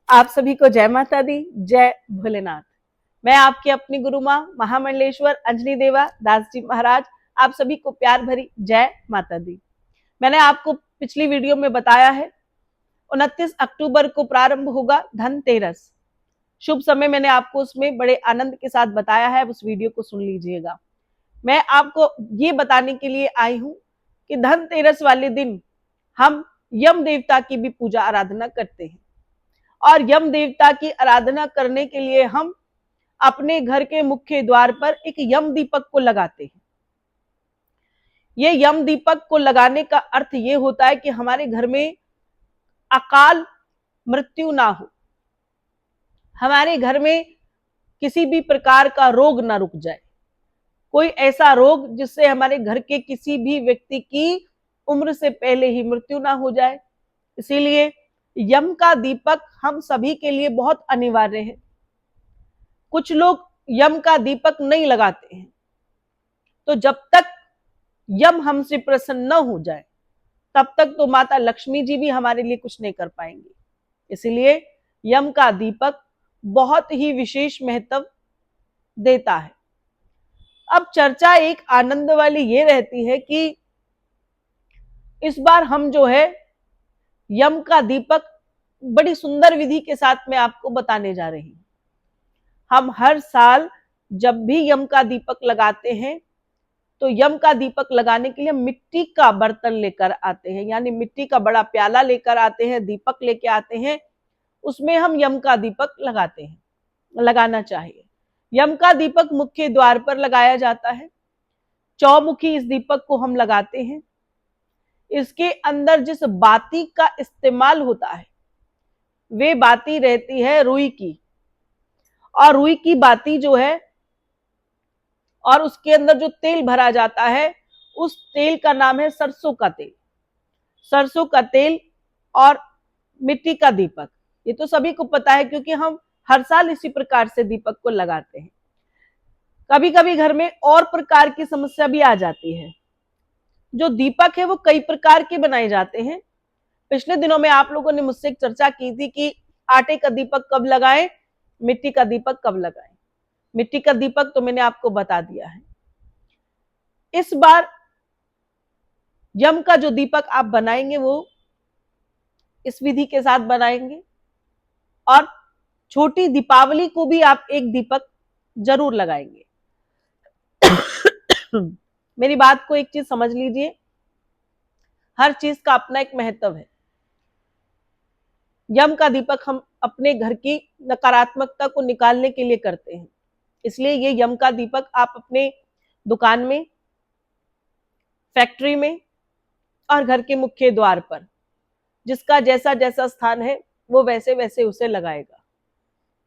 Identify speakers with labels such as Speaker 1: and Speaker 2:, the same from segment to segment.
Speaker 1: आप सभी को जय माता दी, जय भोलेनाथ। मैं आपकी अपनी गुरु माँ महामंडलेश्वर अंजनी देवा दास जी महाराज आप सभी को प्यार भरी जय माता दी। मैंने आपको पिछली वीडियो में बताया है 29 अक्टूबर को प्रारंभ होगा धनतेरस। शुभ समय मैंने आपको उसमें बड़े आनंद के साथ बताया है, उस वीडियो को सुन लीजिएगा। मैं आपको ये बताने के लिए आई हूं कि धनतेरस वाले दिन हम यम देवता की भी पूजा आराधना करते हैं और यम देवता की आराधना करने के लिए हम अपने घर के मुख्य द्वार पर एक यम दीपक को लगाते हैं। ये यम दीपक को लगाने का अर्थ ये होता है कि हमारे घर में अकाल मृत्यु ना हो, हमारे घर में किसी भी प्रकार का रोग ना रुक जाए, कोई ऐसा रोग जिससे हमारे घर के किसी भी व्यक्ति की उम्र से पहले ही मृत्यु ना हो जाए। इसीलिए यम का दीपक हम सभी के लिए बहुत अनिवार्य है। कुछ लोग यम का दीपक नहीं लगाते हैं, तो जब तक यम हमसे प्रसन्न न हो जाए तब तक तो माता लक्ष्मी जी भी हमारे लिए कुछ नहीं कर पाएंगी। इसलिए यम का दीपक बहुत ही विशेष महत्व देता है। अब चर्चा एक आनंद वाली ये रहती है कि इस बार हम जो है यम का दीपक बड़ी सुंदर विधि के साथ मैं आपको बताने जा रही हूं। हम हर साल जब भी यम का दीपक लगाते हैं तो यम का दीपक लगाने के लिए मिट्टी का बर्तन लेकर आते हैं, यानी मिट्टी का बड़ा प्याला लेकर आते हैं, दीपक लेके आते हैं, उसमें हम यम का दीपक लगाते हैं, लगाना चाहिए। यम का दीपक मुख्य द्वार पर लगाया जाता है। चौमुखी इस दीपक को हम लगाते हैं। इसके अंदर जिस बाती का इस्तेमाल होता है वे बाती रहती है रुई की, और रुई की बाती जो है और उसके अंदर जो तेल भरा जाता है उस तेल का नाम है सरसों का तेल। सरसों का तेल और मिट्टी का दीपक, ये तो सभी को पता है क्योंकि हम हर साल इसी प्रकार से दीपक को लगाते हैं। कभी कभी घर में और प्रकार की समस्या भी आ जाती है। जो दीपक है वो कई प्रकार के बनाए जाते हैं। पिछले दिनों में आप लोगों ने मुझसे एक चर्चा की थी कि आटे का दीपक कब लगाएं, मिट्टी का दीपक कब लगाएं। मिट्टी का दीपक तो मैंने आपको बता दिया है। इस बार यम का जो दीपक आप बनाएंगे वो इस विधि के साथ बनाएंगे, और छोटी दीपावली को भी आप एक दीपक जरूर लगाएंगे। मेरी बात को एक चीज समझ लीजिए, हर चीज का अपना एक महत्व है। यम का दीपक हम अपने घर की नकारात्मकता को निकालने के लिए करते हैं। इसलिए ये यम का दीपक आप अपने दुकान में, फैक्ट्री में और घर के मुख्य द्वार पर, जिसका जैसा जैसा स्थान है वो वैसे वैसे उसे लगाएगा।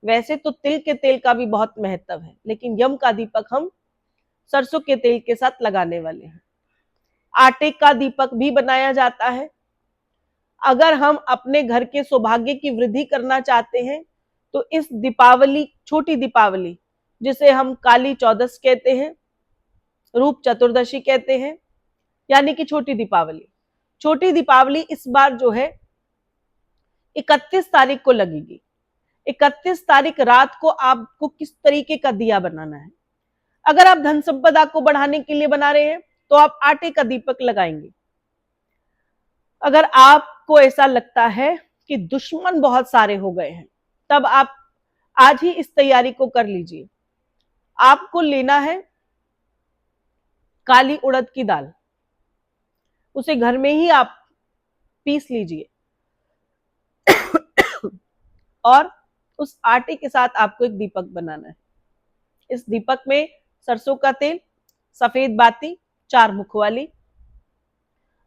Speaker 1: वैसे तो तिल के तेल का भी बहुत महत्व है, लेकिन यम का दीपक हम सरसों के तेल के साथ लगाने वाले हैं। आटे का दीपक भी बनाया जाता है। अगर हम अपने घर के सौभाग्य की वृद्धि करना चाहते हैं तो इस दीपावली, छोटी दीपावली जिसे हम काली चौदस कहते हैं, रूप चतुर्दशी कहते हैं, यानी कि छोटी दीपावली, छोटी दीपावली इस बार जो है 31 तारीख को लगेगी। 31 तारीख रात को आपको किस तरीके का दिया बनाना है। अगर आप धन संपदा को बढ़ाने के लिए बना रहे हैं तो आप आटे का दीपक लगाएंगे। अगर आपको ऐसा लगता है कि दुश्मन बहुत सारे हो गए हैं तब आप आज ही इस तैयारी को कर लीजिए। आपको लेना है काली उड़द की दाल, उसे घर में ही आप पीस लीजिए और उस आटे के साथ आपको एक दीपक बनाना है। इस दीपक में सरसों का तेल, सफेद बाती, 4 मुख वाली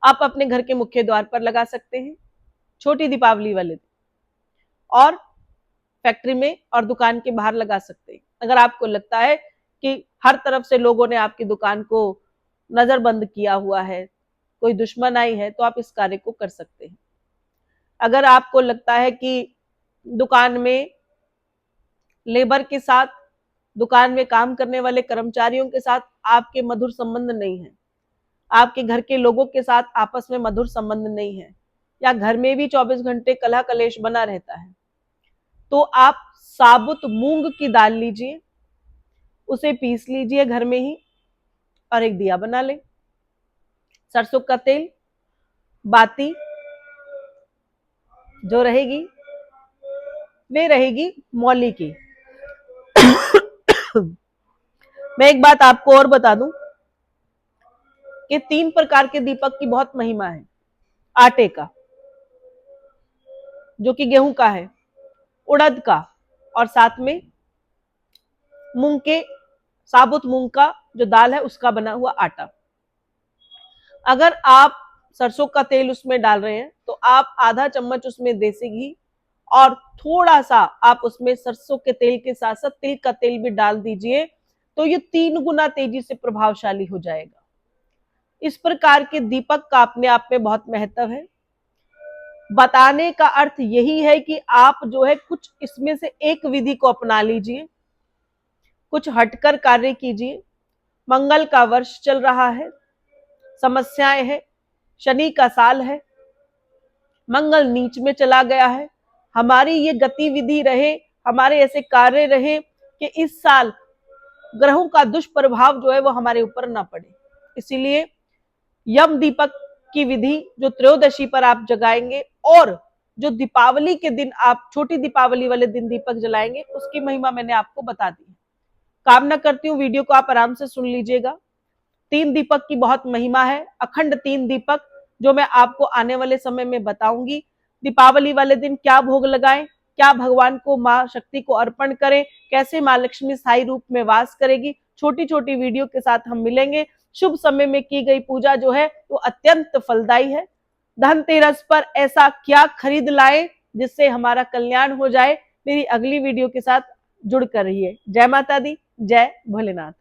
Speaker 1: आप अपने घर के मुख्य द्वार पर लगा सकते हैं छोटी दीपावली वाले दिन, और फैक्ट्री में और दुकान के बाहर लगा सकते हैं। अगर आपको लगता है कि हर तरफ से लोगों ने आपकी दुकान को नजरबंद किया हुआ है, कोई दुश्मन आई है, तो आप इस कार्य को कर सकते हैं। अगर आपको लगता है कि दुकान में लेबर के साथ, दुकान में काम करने वाले कर्मचारियों के साथ आपके मधुर संबंध नहीं है, आपके घर के लोगों के साथ आपस में मधुर संबंध नहीं है, या घर में भी 24 घंटे कलह कलेश बना रहता है, तो आप साबुत मूंग की दाल लीजिए, उसे पीस लीजिए घर में ही और एक दिया बना ले। सरसों का तेल, बाती जो रहेगी वे रहेगी मौली की। मैं एक बात आपको और बता दूं कि 3 प्रकार के दीपक की बहुत महिमा है। आटे का, जो कि गेहूं का है, उड़द का, और साथ में मूंग के, साबुत मूंग का जो दाल है उसका बना हुआ आटा। अगर आप सरसों का तेल उसमें डाल रहे हैं तो आप आधा चम्मच उसमें देसी घी और थोड़ा सा आप उसमें सरसों के तेल के साथ साथ तिल का तेल भी डाल दीजिए, तो ये 3 गुना तेजी से प्रभावशाली हो जाएगा। इस प्रकार के दीपक का अपने आप में बहुत महत्व है। बताने का अर्थ यही है कि आप जो है कुछ इसमें से एक विधि को अपना लीजिए, कुछ हटकर कार्य कीजिए। मंगल का वर्ष चल रहा है, समस्याएं हैं, शनि का साल है, मंगल नीच में चला गया है। हमारी ये गतिविधि रहे, हमारे ऐसे कार्य रहे कि इस साल ग्रहों का दुष्प्रभाव जो है वो हमारे ऊपर ना पड़े। इसीलिए यम दीपक की विधि जो त्रयोदशी पर आप जगाएंगे और जो दीपावली के दिन आप छोटी दीपावली वाले दिन दीपक जलाएंगे, उसकी महिमा मैंने आपको बता दी। कामना करती हूँ वीडियो को आप आराम से सुन लीजिएगा। 3 दीपक की बहुत महिमा है, अखंड 3 दीपक जो मैं आपको आने वाले समय में बताऊंगी। दीपावली वाले दिन क्या भोग लगाएं, क्या भगवान को मां शक्ति को अर्पण करें, कैसे मां लक्ष्मी स्थायी रूप में वास करेगी, छोटी छोटी वीडियो के साथ हम मिलेंगे। शुभ समय में की गई पूजा जो है वो अत्यंत फलदायी है। धनतेरस पर ऐसा क्या खरीद लाए जिससे हमारा कल्याण हो जाए। मेरी अगली वीडियो के साथ जुड़ कर रहिए। जय माता दी, जय भोलेनाथ।